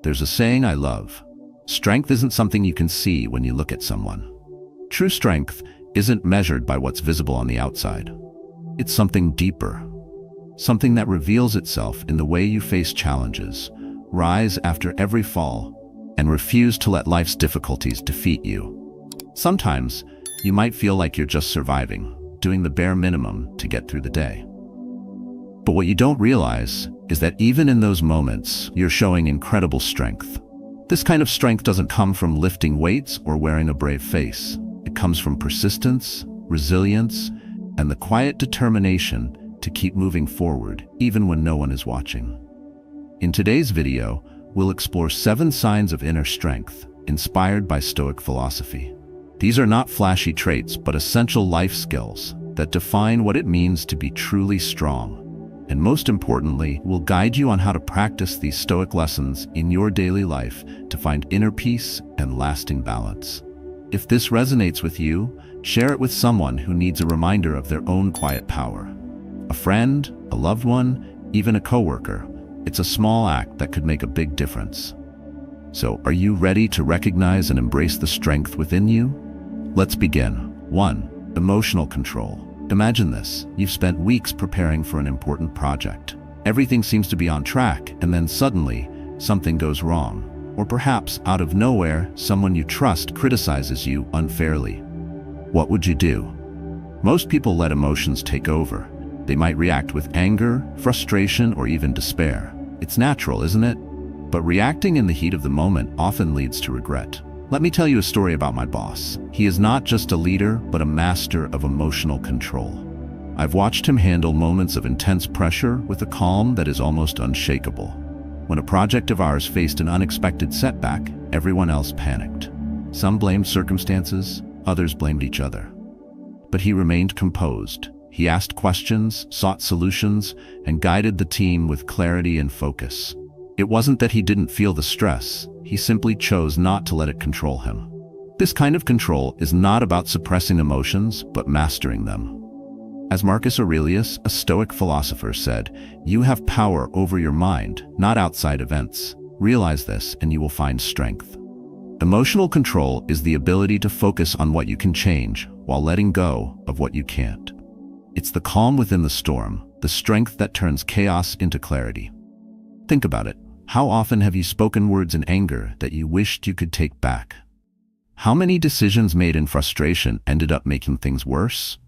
There's a saying I love. Strength isn't something you can see when you look at someone. True strength isn't measured by what's visible on the outside. It's something deeper, something that reveals itself in the way you face challenges, rise after every fall, and refuse to let life's difficulties defeat you. Sometimes, you might feel like you're just surviving, doing the bare minimum to get through the day. But what you don't realize is that even in those moments, you're showing incredible strength. This kind of strength doesn't come from lifting weights or wearing a brave face. It comes from persistence, resilience, and the quiet determination to keep moving forward even when no one is watching. In today's video, we'll explore 7 signs of inner strength inspired by Stoic philosophy. These are not flashy traits, but essential life skills that define what it means to be truly strong. And most importantly, we'll guide you on how to practice these Stoic lessons in your daily life to find inner peace and lasting balance. If this resonates with you, share it with someone who needs a reminder of their own quiet power. A friend, a loved one, even a coworker. It's a small act that could make a big difference. So, are you ready to recognize and embrace the strength within you? Let's begin. 1. Emotional control. Imagine this. You've spent weeks preparing for an important project. Everything seems to be on track, and then suddenly, something goes wrong. Or perhaps, out of nowhere, someone you trust criticizes you unfairly. What would you do? Most people let emotions take over. They might react with anger, frustration, or even despair. It's natural, isn't it? But reacting in the heat of the moment often leads to regret. Let me tell you a story about my boss. He is not just a leader, but a master of emotional control. I've watched him handle moments of intense pressure with a calm that is almost unshakable. When a project of ours faced an unexpected setback, everyone else panicked. Some blamed circumstances, others blamed each other. But he remained composed. He asked questions, sought solutions, and guided the team with clarity and focus. It wasn't that he didn't feel the stress. He simply chose not to let it control him. This kind of control is not about suppressing emotions, but mastering them. As Marcus Aurelius, a Stoic philosopher, said, "You have power over your mind, not outside events. Realize this, and you will find strength." Emotional control is the ability to focus on what you can change, while letting go of what you can't. It's the calm within the storm, the strength that turns chaos into clarity. Think about it. How often have you spoken words in anger that you wished you could take back? How many decisions made in frustration ended up making things worse?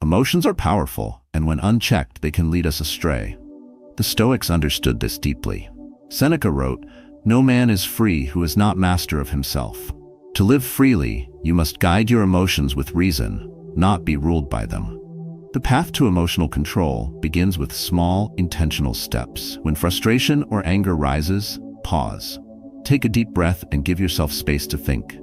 Emotions are powerful, and when unchecked, they can lead us astray. The Stoics understood this deeply. Seneca wrote, "No man is free who is not master of himself." To live freely, you must guide your emotions with reason, not be ruled by them. The path to emotional control begins with small, intentional steps. When frustration or anger rises, pause. Take a deep breath and give yourself space to think.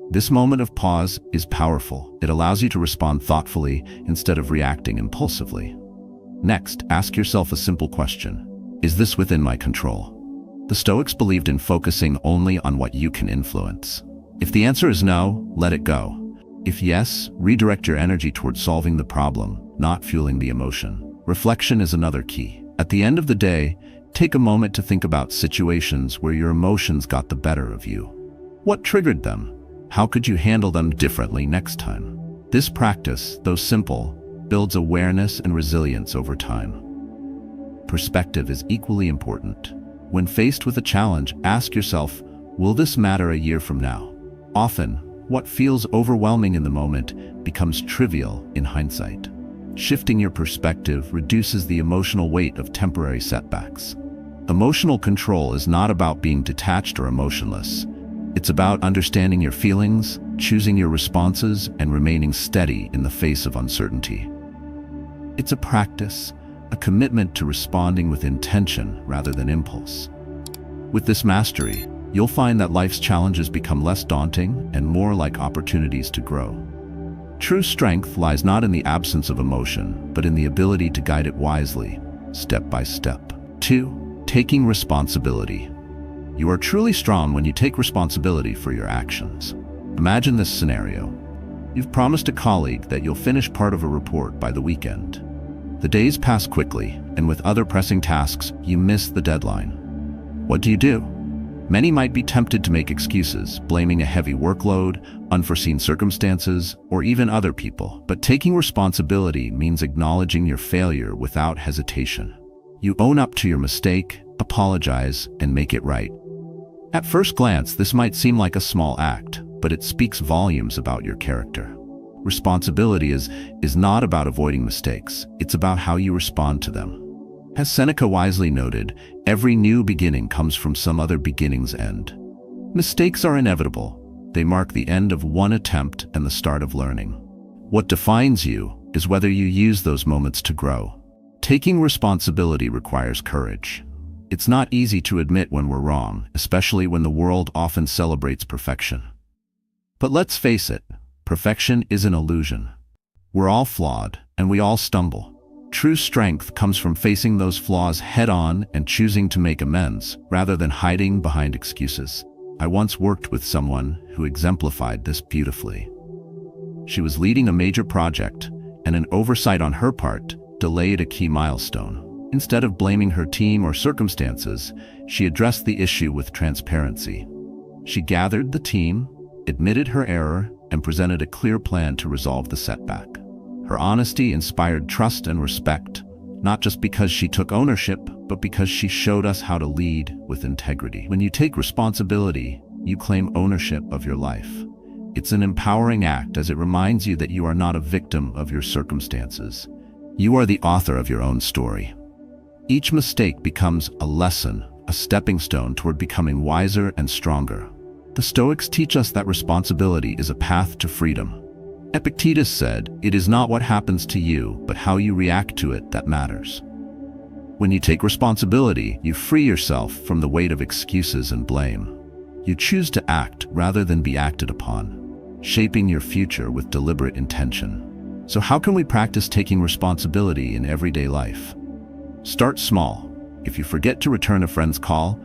This moment of pause is powerful. It allows you to respond thoughtfully instead of reacting impulsively. Next, ask yourself a simple question. Is this within my control? The Stoics believed in focusing only on what you can influence. If the answer is no, let it go. If yes, redirect your energy towards solving the problem, not fueling the emotion. Reflection is another key. At the end of the day, take a moment to think about situations where your emotions got the better of you. What triggered them? How could you handle them differently next time? This practice, though simple, builds awareness and resilience over time. Perspective is equally important. When faced with a challenge, ask yourself, will this matter a year from now? Often, what feels overwhelming in the moment becomes trivial in hindsight. Shifting your perspective reduces the emotional weight of temporary setbacks. Emotional control is not about being detached or emotionless. It's about understanding your feelings, choosing your responses, and remaining steady in the face of uncertainty. It's a practice, a commitment to responding with intention rather than impulse. With this mastery, you'll find that life's challenges become less daunting and more like opportunities to grow. True strength lies not in the absence of emotion, but in the ability to guide it wisely, step by step. 2. Taking responsibility. You are truly strong when you take responsibility for your actions. Imagine this scenario. You've promised a colleague that you'll finish part of a report by the weekend. The days pass quickly, and with other pressing tasks, you miss the deadline. What do? Many might be tempted to make excuses, blaming a heavy workload, unforeseen circumstances, or even other people. But taking responsibility means acknowledging your failure without hesitation. You own up to your mistake, apologize, and make it right. At first glance, this might seem like a small act, but it speaks volumes about your character. Responsibility is not about avoiding mistakes, it's about how you respond to them. As Seneca wisely noted, every new beginning comes from some other beginning's end. Mistakes are inevitable. They mark the end of one attempt and the start of learning. What defines you is whether you use those moments to grow. Taking responsibility requires courage. It's not easy to admit when we're wrong, especially when the world often celebrates perfection. But let's face it, perfection is an illusion. We're all flawed, and we all stumble. True strength comes from facing those flaws head-on and choosing to make amends, rather than hiding behind excuses. I once worked with someone who exemplified this beautifully. She was leading a major project, and an oversight on her part delayed a key milestone. Instead of blaming her team or circumstances, she addressed the issue with transparency. She gathered the team, admitted her error, and presented a clear plan to resolve the setback. Her honesty inspired trust and respect, not just because she took ownership, but because she showed us how to lead with integrity. When you take responsibility, you claim ownership of your life. It's an empowering act as it reminds you that you are not a victim of your circumstances. You are the author of your own story. Each mistake becomes a lesson, a stepping stone toward becoming wiser and stronger. The Stoics teach us that responsibility is a path to freedom. Epictetus said, "It is not what happens to you, but how you react to it that matters." When you take responsibility, you free yourself from the weight of excuses and blame. You choose to act rather than be acted upon, shaping your future with deliberate intention. So how can we practice taking responsibility in everyday life? Start small. If you forget to return a friend's call,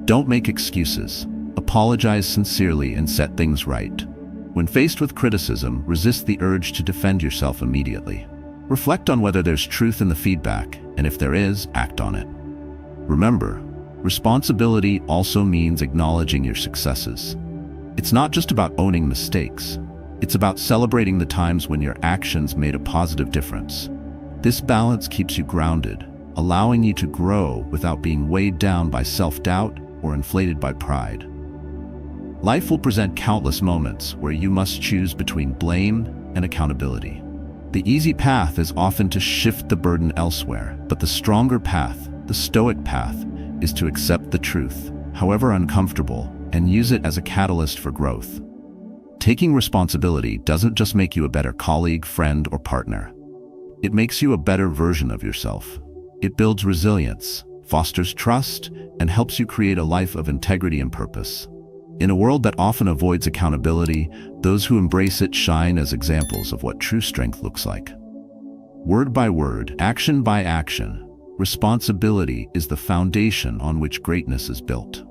don't make excuses. Apologize sincerely and set things right. When faced with criticism, resist the urge to defend yourself immediately. Reflect on whether there's truth in the feedback, and if there is, act on it. Remember, responsibility also means acknowledging your successes. It's not just about owning mistakes. It's about celebrating the times when your actions made a positive difference. This balance keeps you grounded, allowing you to grow without being weighed down by self-doubt or inflated by pride. Life will present countless moments where you must choose between blame and accountability. The easy path is often to shift the burden elsewhere, but the stronger path, the Stoic path, is to accept the truth, however uncomfortable, and use it as a catalyst for growth. Taking responsibility doesn't just make you a better colleague, friend, or partner. It makes you a better version of yourself. It builds resilience, fosters trust, and helps you create a life of integrity and purpose. In a world that often avoids accountability, those who embrace it shine as examples of what true strength looks like. Word by word, action by action, responsibility is the foundation on which greatness is built.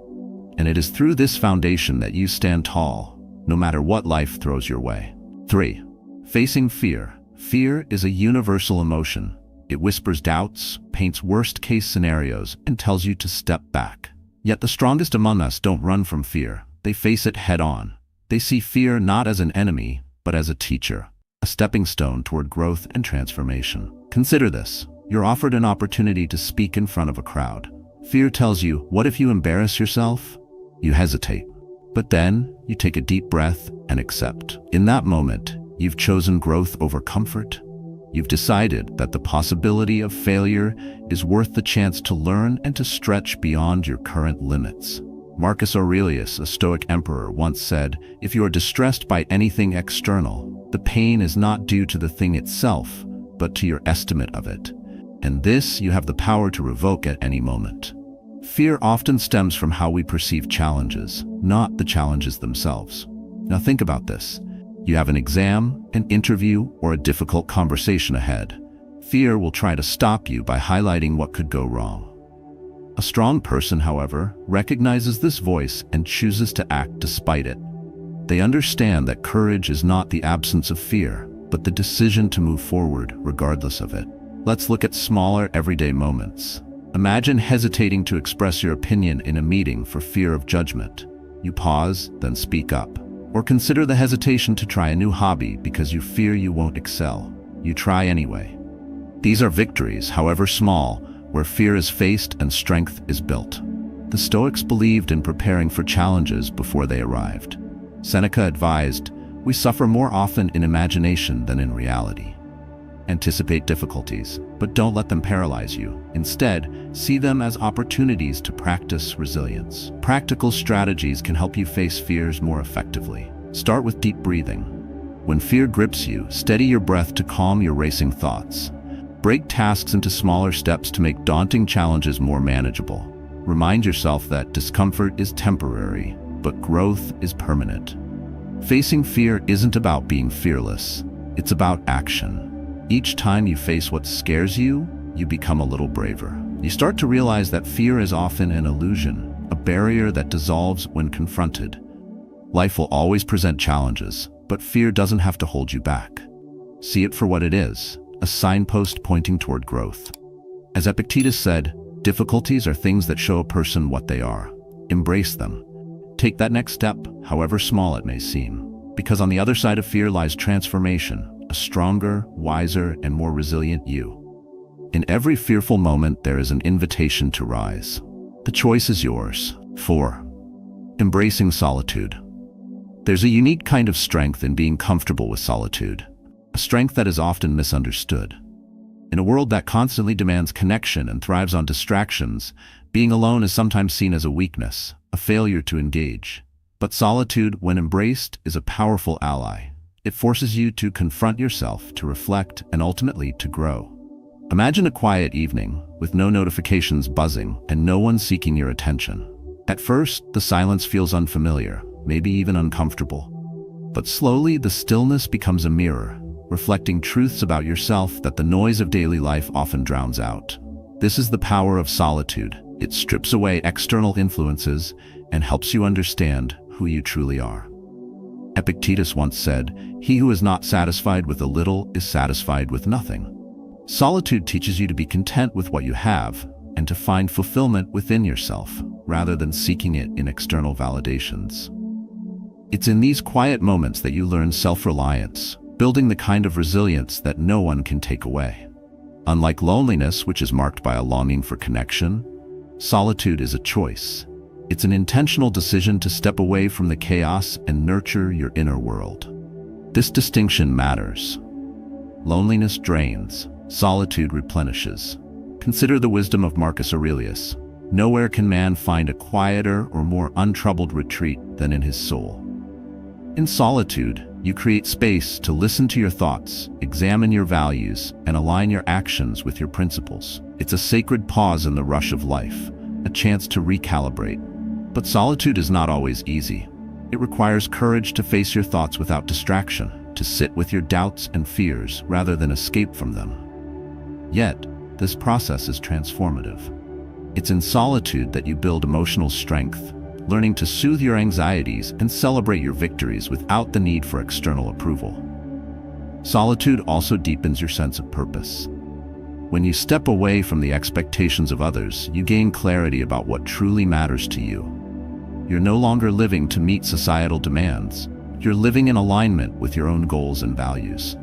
And it is through this foundation that you stand tall, no matter what life throws your way. 3. Facing fear. Fear is a universal emotion. It whispers doubts, paints worst-case scenarios, and tells you to step back. Yet the strongest among us don't run from fear. They face it head-on. They see fear not as an enemy, but as a teacher, a stepping stone toward growth and transformation. Consider this. You're offered an opportunity to speak in front of a crowd. Fear tells you, what if you embarrass yourself? You hesitate. But then, you take a deep breath and accept. In that moment, you've chosen growth over comfort. You've decided that the possibility of failure is worth the chance to learn and to stretch beyond your current limits. Marcus Aurelius, a Stoic emperor, once said, "If you are distressed by anything external, the pain is not due to the thing itself, but to your estimate of it. And this you have the power to revoke at any moment." Fear often stems from how we perceive challenges, not the challenges themselves. Now think about this. You have an exam, an interview, or a difficult conversation ahead. Fear will try to stop you by highlighting what could go wrong. A strong person, however, recognizes this voice and chooses to act despite it. They understand that courage is not the absence of fear, but the decision to move forward regardless of it. Let's look at smaller everyday moments. Imagine hesitating to express your opinion in a meeting for fear of judgment. You pause, then speak up. Or consider the hesitation to try a new hobby because you fear you won't excel. You try anyway. These are victories, however small, where fear is faced and strength is built. The Stoics believed in preparing for challenges before they arrived. Seneca advised, "We suffer more often in imagination than in reality." Anticipate difficulties, but don't let them paralyze you. Instead, see them as opportunities to practice resilience. Practical strategies can help you face fears more effectively. Start with deep breathing. When fear grips you, steady your breath to calm your racing thoughts. Break tasks into smaller steps to make daunting challenges more manageable. Remind yourself that discomfort is temporary, but growth is permanent. Facing fear isn't about being fearless, it's about action. Each time you face what scares you, you become a little braver. You start to realize that fear is often an illusion, a barrier that dissolves when confronted. Life will always present challenges, but fear doesn't have to hold you back. See it for what it is, a signpost pointing toward growth. As Epictetus said, difficulties are things that show a person what they are. Embrace them. Take that next step, however small it may seem, because on the other side of fear lies transformation, a stronger, wiser, and more resilient you. In every fearful moment, there is an invitation to rise. The choice is yours. 4. Embracing solitude. There's a unique kind of strength in being comfortable with solitude, a strength that is often misunderstood. In a world that constantly demands connection and thrives on distractions, being alone is sometimes seen as a weakness, a failure to engage. But solitude, when embraced, is a powerful ally. It forces you to confront yourself, to reflect, and ultimately to grow. Imagine a quiet evening, with no notifications buzzing and no one seeking your attention. At first, the silence feels unfamiliar, maybe even uncomfortable. But slowly, the stillness becomes a mirror, reflecting truths about yourself that the noise of daily life often drowns out. This is the power of solitude. It strips away external influences and helps you understand who you truly are. Epictetus once said, "He who is not satisfied with a little is satisfied with nothing." Solitude teaches you to be content with what you have and to find fulfillment within yourself, rather than seeking it in external validations. It's in these quiet moments that you learn self-reliance, building the kind of resilience that no one can take away. Unlike loneliness, which is marked by a longing for connection, solitude is a choice. It's an intentional decision to step away from the chaos and nurture your inner world. This distinction matters. Loneliness drains, solitude replenishes. Consider the wisdom of Marcus Aurelius. Nowhere can man find a quieter or more untroubled retreat than in his soul. In solitude, you create space to listen to your thoughts, examine your values, and align your actions with your principles. It's a sacred pause in the rush of life, a chance to recalibrate. But solitude is not always easy. It requires courage to face your thoughts without distraction, to sit with your doubts and fears rather than escape from them. Yet, this process is transformative. It's in solitude that you build emotional strength, learning to soothe your anxieties and celebrate your victories without the need for external approval. Solitude also deepens your sense of purpose. When you step away from the expectations of others, you gain clarity about what truly matters to you. You're no longer living to meet societal demands. You're living in alignment with your own goals and values.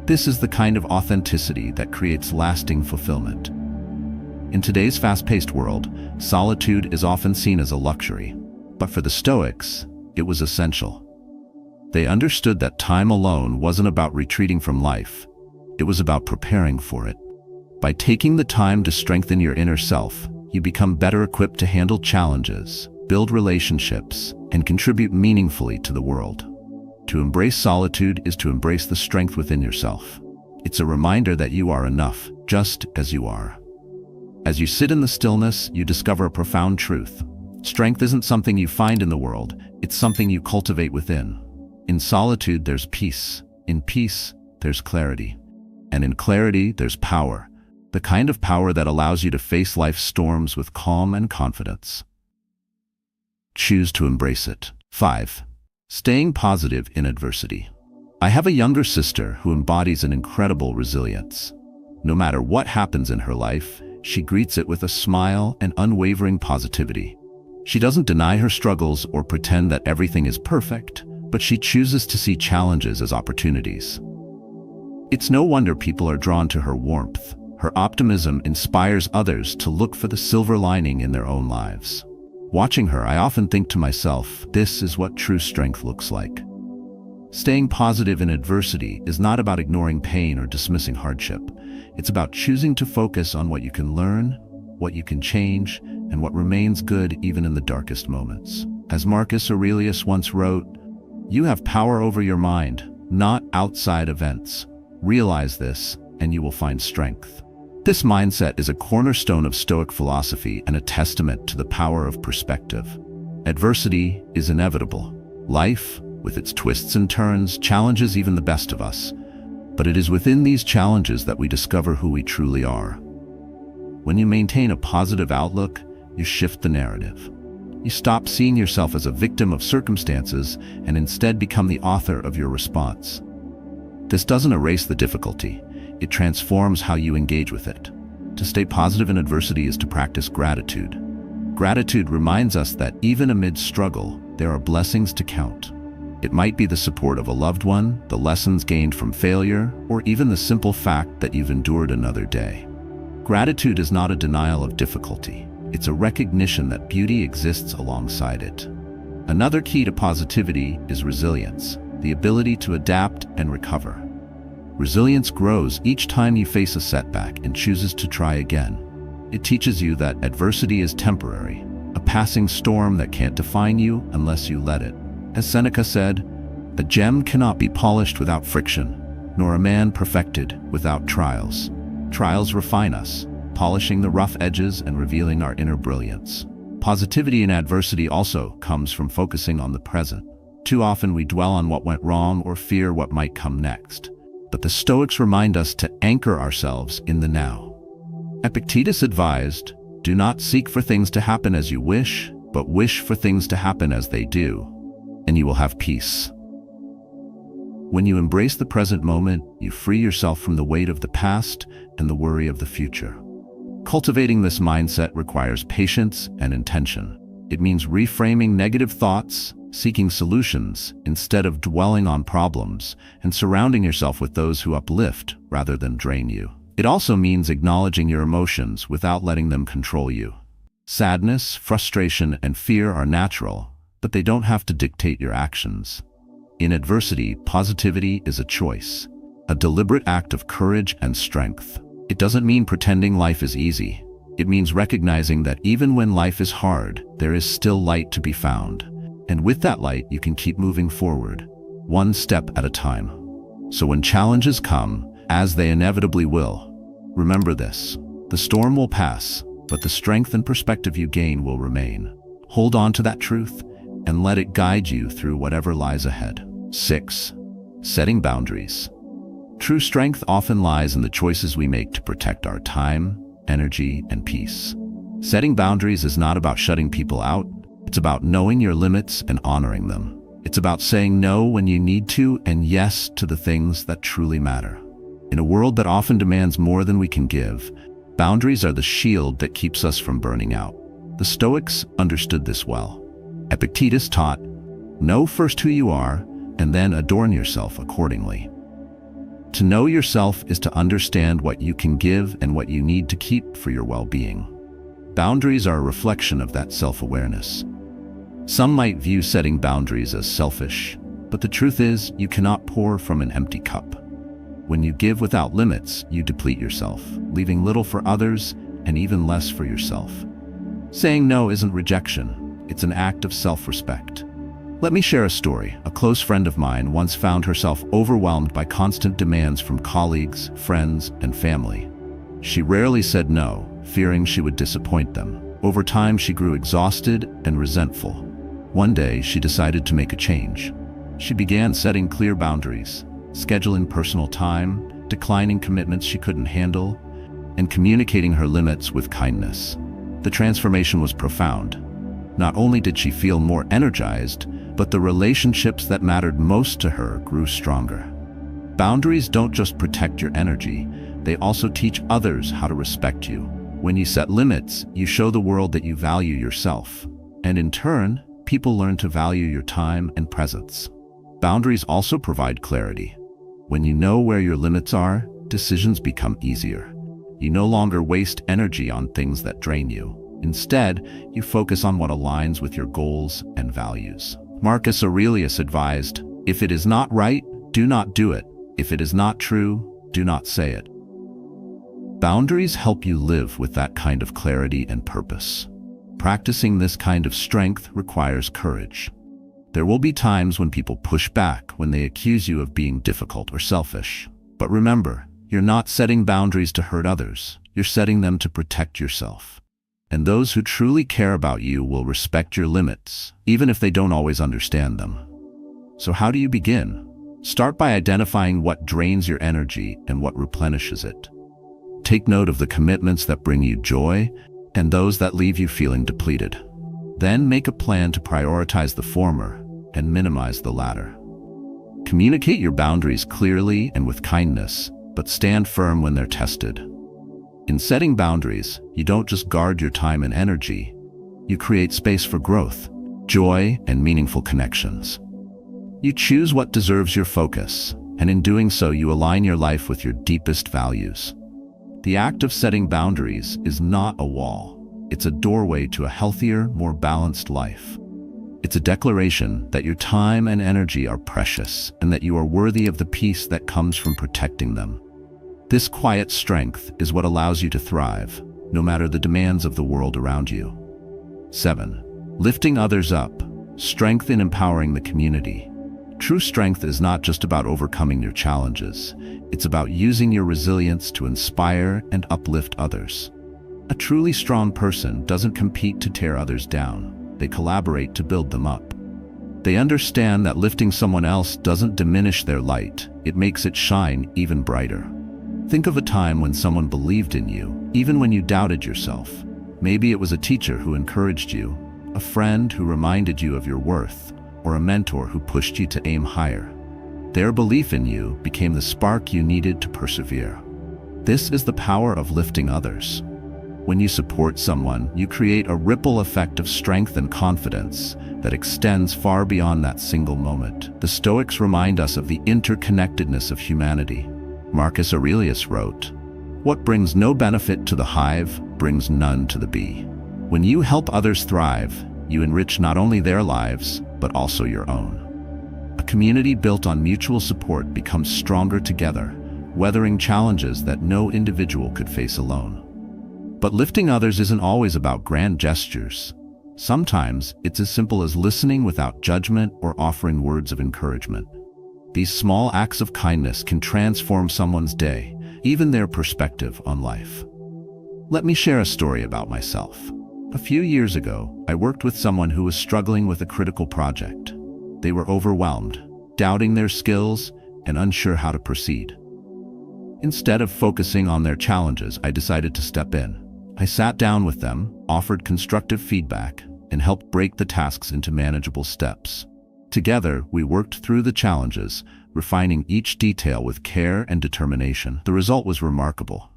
This is the kind of authenticity that creates lasting fulfillment. In today's fast-paced world, solitude is often seen as a luxury. But for the Stoics, it was essential. They understood that time alone wasn't about retreating from life. It was about preparing for it. By taking the time to strengthen your inner self, you become better equipped to handle challenges, build relationships, and contribute meaningfully to the world. To embrace solitude is to embrace the strength within yourself. It's a reminder that you are enough, just as you are. As you sit in the stillness, you discover a profound truth. Strength isn't something you find in the world, it's something you cultivate within. In solitude, there's peace. In peace, there's clarity. And in clarity, there's power. The kind of power that allows you to face life's storms with calm and confidence. Choose to embrace it. 5. Staying positive in adversity. I have a younger sister who embodies an incredible resilience. No matter what happens in her life, she greets it with a smile and unwavering positivity. She doesn't deny her struggles or pretend that everything is perfect, but she chooses to see challenges as opportunities. It's no wonder people are drawn to her warmth. Her optimism inspires others to look for the silver lining in their own lives. Watching her, I often think to myself, this is what true strength looks like. Staying positive in adversity is not about ignoring pain or dismissing hardship. It's about choosing to focus on what you can learn, what you can change, and what remains good even in the darkest moments. As Marcus Aurelius once wrote, "You have power over your mind, not outside events. Realize this, and you will find strength." This mindset is a cornerstone of Stoic philosophy and a testament to the power of perspective. Adversity is inevitable. Life, with its twists and turns, challenges even the best of us. But it is within these challenges that we discover who we truly are. When you maintain a positive outlook, you shift the narrative. You stop seeing yourself as a victim of circumstances and instead become the author of your response. This doesn't erase the difficulty. It transforms how you engage with it. To stay positive in adversity is to practice gratitude. Gratitude reminds us that even amid struggle, there are blessings to count. It might be the support of a loved one, the lessons gained from failure, or even the simple fact that you've endured another day. Gratitude is not a denial of difficulty. It's a recognition that beauty exists alongside it. Another key to positivity is resilience, the ability to adapt and recover. Resilience grows each time you face a setback and chooses to try again. It teaches you that adversity is temporary, a passing storm that can't define you unless you let it. As Seneca said, "A gem cannot be polished without friction, nor a man perfected without trials." Trials refine us, polishing the rough edges and revealing our inner brilliance. Positivity in adversity also comes from focusing on the present. Too often we dwell on what went wrong or fear what might come next. But the Stoics remind us to anchor ourselves in the now. Epictetus advised, "Do not seek for things to happen as you wish, but wish for things to happen as they do, and you will have peace." When you embrace the present moment, you free yourself from the weight of the past and the worry of the future. Cultivating this mindset requires patience and intention. It means reframing negative thoughts, seeking solutions instead of dwelling on problems, and surrounding yourself with those who uplift rather than drain you. It also means acknowledging your emotions without letting them control you. Sadness, frustration, and fear are natural, but they don't have to dictate your actions. In adversity, positivity is a choice, a deliberate act of courage and strength. It doesn't mean pretending life is easy. It means recognizing that even when life is hard, there is still light to be found. And with that light, you can keep moving forward, one step at a time. So when challenges come, as they inevitably will, remember this: the storm will pass, but the strength and perspective you gain will remain. Hold on to that truth and let it guide you through whatever lies ahead. 6. Setting boundaries. True strength often lies in the choices we make to protect our time, energy, and peace. Setting boundaries is not about shutting people out. It's about knowing your limits and honoring them. It's about saying no when you need to and yes to the things that truly matter. In a world that often demands more than we can give, boundaries are the shield that keeps us from burning out. The Stoics understood this well. Epictetus taught, "Know first who you are, and then adorn yourself accordingly." To know yourself is to understand what you can give and what you need to keep for your well-being. Boundaries are a reflection of that self-awareness. Some might view setting boundaries as selfish, but the truth is, you cannot pour from an empty cup. When you give without limits, you deplete yourself, leaving little for others and even less for yourself. Saying no isn't rejection, it's an act of self-respect. Let me share a story. A close friend of mine once found herself overwhelmed by constant demands from colleagues, friends, and family. She rarely said no, fearing she would disappoint them. Over time, she grew exhausted and resentful. One day, she decided to make a change. She began setting clear boundaries, scheduling personal time, declining commitments she couldn't handle, and communicating her limits with kindness. The transformation was profound. Not only did she feel more energized, but the relationships that mattered most to her grew stronger. Boundaries don't just protect your energy, they also teach others how to respect you. When you set limits, you show the world that you value yourself. And in turn, people learn to value your time and presence. Boundaries also provide clarity. When you know where your limits are, decisions become easier. You no longer waste energy on things that drain you. Instead, you focus on what aligns with your goals and values. Marcus Aurelius advised, "If it is not right, do not do it. If it is not true, do not say it." Boundaries help you live with that kind of clarity and purpose. Practicing this kind of strength requires courage. There will be times when people push back, when they accuse you of being difficult or selfish. But remember, you're not setting boundaries to hurt others. You're setting them to protect yourself. And those who truly care about you will respect your limits, even if they don't always understand them. So how do you begin? Start by identifying what drains your energy and what replenishes it. Take note of the commitments that bring you joy and those that leave you feeling depleted. Then make a plan to prioritize the former and minimize the latter. Communicate your boundaries clearly and with kindness, but stand firm when they're tested. In setting boundaries, you don't just guard your time and energy, you create space for growth, joy, and meaningful connections. You choose what deserves your focus, and in doing so you align your life with your deepest values. The act of setting boundaries is not a wall. It's a doorway to a healthier, more balanced life. It's a declaration that your time and energy are precious and that you are worthy of the peace that comes from protecting them. This quiet strength is what allows you to thrive, no matter the demands of the world around you. 7. Lifting others up. Strength in empowering the community. True strength is not just about overcoming your challenges. It's about using your resilience to inspire and uplift others. A truly strong person doesn't compete to tear others down. They collaborate to build them up. They understand that lifting someone else doesn't diminish their light. It makes it shine even brighter. Think of a time when someone believed in you, even when you doubted yourself. Maybe it was a teacher who encouraged you, a friend who reminded you of your worth, or a mentor who pushed you to aim higher. Their belief in you became the spark you needed to persevere. This is the power of lifting others. When you support someone, you create a ripple effect of strength and confidence that extends far beyond that single moment. The Stoics remind us of the interconnectedness of humanity. Marcus Aurelius wrote, "What brings no benefit to the hive brings none to the bee." When you help others thrive, you enrich not only their lives, but also your own. A community built on mutual support becomes stronger together, weathering challenges that no individual could face alone. But lifting others isn't always about grand gestures. Sometimes it's as simple as listening without judgment or offering words of encouragement. These small acts of kindness can transform someone's day, even their perspective on life. Let me share a story about myself. A few years ago, I worked with someone who was struggling with a critical project. They were overwhelmed, doubting their skills, and unsure how to proceed. Instead of focusing on their challenges, I decided to step in. I sat down with them, offered constructive feedback, and helped break the tasks into manageable steps. Together, we worked through the challenges, refining each detail with care and determination. The result was remarkable.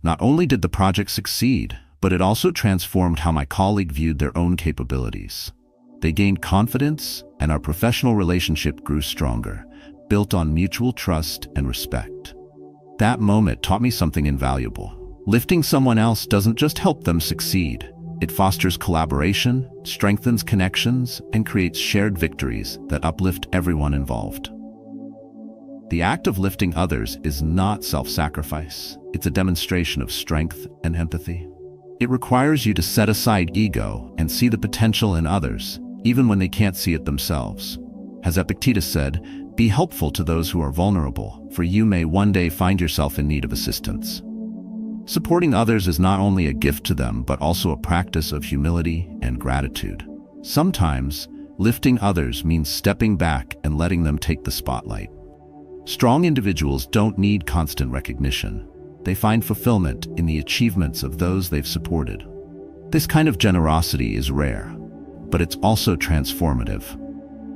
Not only did the project succeed, but it also transformed how my colleague viewed their own capabilities. They gained confidence, and our professional relationship grew stronger, built on mutual trust and respect. That moment taught me something invaluable. Lifting someone else doesn't just help them succeed. It fosters collaboration, strengthens connections, and creates shared victories that uplift everyone involved. The act of lifting others is not self-sacrifice. It's a demonstration of strength and empathy. It requires you to set aside ego and see the potential in others, even when they can't see it themselves. As Epictetus said, "Be helpful to those who are vulnerable, for you may one day find yourself in need of assistance." Supporting others is not only a gift to them, but also a practice of humility and gratitude. Sometimes, lifting others means stepping back and letting them take the spotlight. Strong individuals don't need constant recognition. They find fulfillment in the achievements of those they've supported. This kind of generosity is rare, but it's also transformative.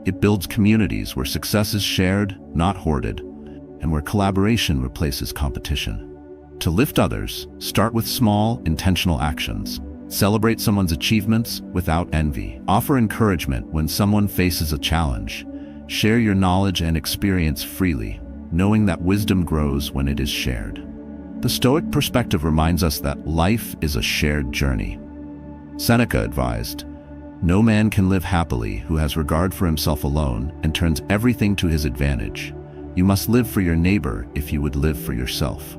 It builds communities where success is shared, not hoarded, and where collaboration replaces competition. To lift others, start with small, intentional actions. Celebrate someone's achievements without envy. Offer encouragement when someone faces a challenge. Share your knowledge and experience freely, knowing that wisdom grows when it is shared. The Stoic perspective reminds us that life is a shared journey. Seneca advised, "No man can live happily who has regard for himself alone and turns everything to his advantage. You must live for your neighbor if you would live for yourself."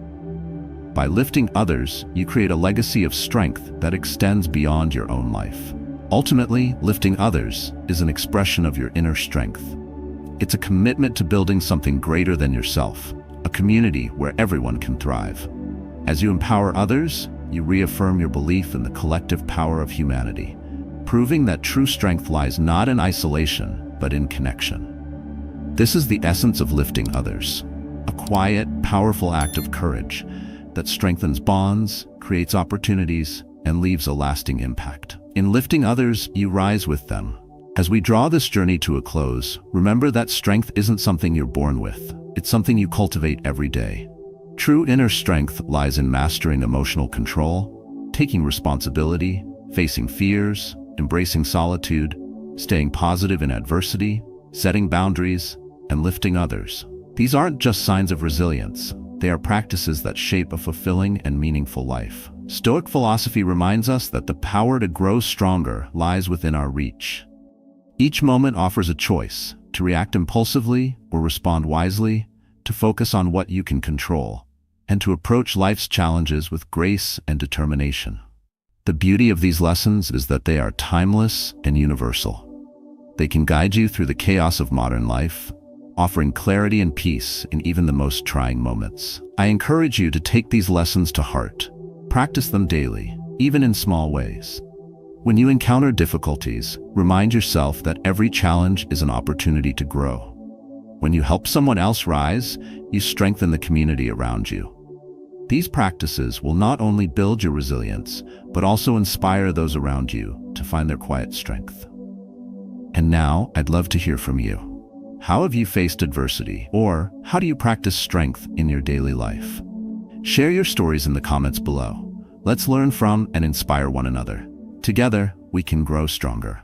By lifting others, you create a legacy of strength that extends beyond your own life. Ultimately, lifting others is an expression of your inner strength. It's a commitment to building something greater than yourself, a community where everyone can thrive. As you empower others, you reaffirm your belief in the collective power of humanity, proving that true strength lies not in isolation, but in connection. This is the essence of lifting others, a quiet, powerful act of courage that strengthens bonds, creates opportunities, and leaves a lasting impact. In lifting others, you rise with them. As we draw this journey to a close, remember that strength isn't something you're born with. It's something you cultivate every day. True inner strength lies in mastering emotional control, taking responsibility, facing fears, embracing solitude, staying positive in adversity, setting boundaries, and lifting others. These aren't just signs of resilience. They are practices that shape a fulfilling and meaningful life. Stoic philosophy reminds us that the power to grow stronger lies within our reach. Each moment offers a choice: to react impulsively or respond wisely, to focus on what you can control, and to approach life's challenges with grace and determination. The beauty of these lessons is that they are timeless and universal. They can guide you through the chaos of modern life, offering clarity and peace in even the most trying moments. I encourage you to take these lessons to heart. Practice them daily, even in small ways. When you encounter difficulties, remind yourself that every challenge is an opportunity to grow. When you help someone else rise, you strengthen the community around you. These practices will not only build your resilience, but also inspire those around you to find their quiet strength. And now, I'd love to hear from you. How have you faced adversity? Or how do you practice strength in your daily life? Share your stories in the comments below. Let's learn from and inspire one another. Together, we can grow stronger.